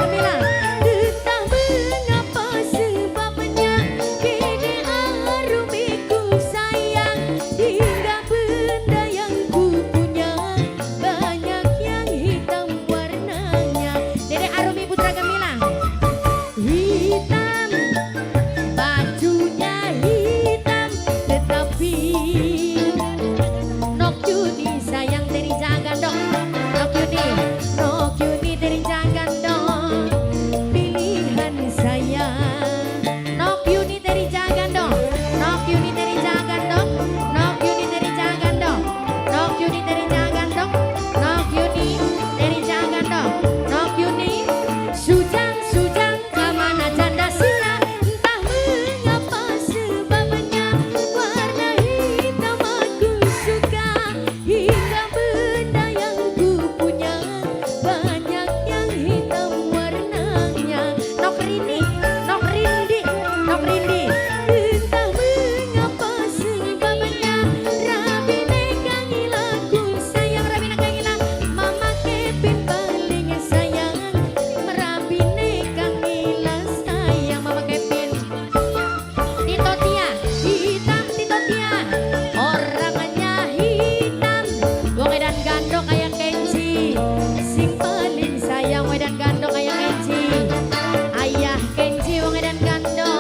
Gamila. Entah mengapa sebabnya kini arumiku sayang, hingga benda yang ku punya banyak yang hitam warnanya. Dede Arumi Putra Gamila. Hitam, bajunya hitam, tetapi Nok Yuni sayang dari jangan dong. Nok Yuni dari jangan dong. Pilihan saya. Nok Yuni dari jangan dong. Nok Yuni dari jangan dong. Nok Yuni dari jangan dong. Nok Yuni dari jangan dong. Nok Yuni dari jangan dong. Nok Yuni sujang kemana janda sila. Entah mengapa sebabnya warna hitam aku suka, hingga benda yang ku punya banyak yang hitam warnanya. Nok Rindi. Entah mengapa sebabnya Rabine kangilaku sayang, Rabine kangilah Mama Kevin paling sayang, Rabine kangilah sayang Mama Kevin. Tito Tia, hitam Tito Tia, orangnya hitam, wong edan gando kayak Kenji, sing paling sayang wedan gando kayak Kenji. Ayah Kenji wong edan gando,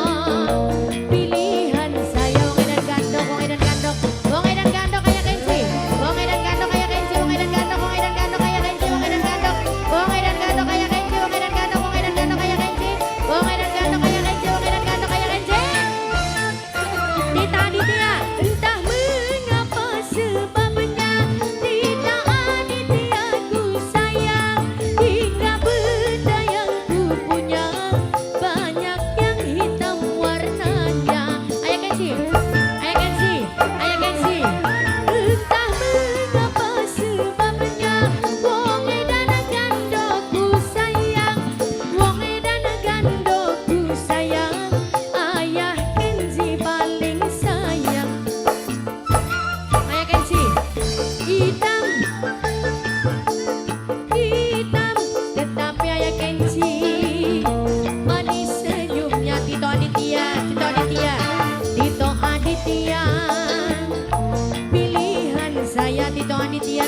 pilihan saya wong edan gando, wong edan gando kayak Kenji, wong edan gando kayak Kenji, wong edan gando kayak Kenji, wong edan gando kayak Kenji, wong edan gando kayak Kenci. Tita Aditya, entah mengapa sebabnya Tita Aditya ku sayang, hingga benda yang ku punya banyak yang hitam warnanya. Ayah Kenci. Entah mengapa sebabnya wong edan gando ku sayang, wong edan gando ku sayang, ayah Kenji paling sayang. Ayah Kenji, hitam, tetapi ayah Kenji manis senyumnya. Tito Aditya, pilihan saya Tito Aditya.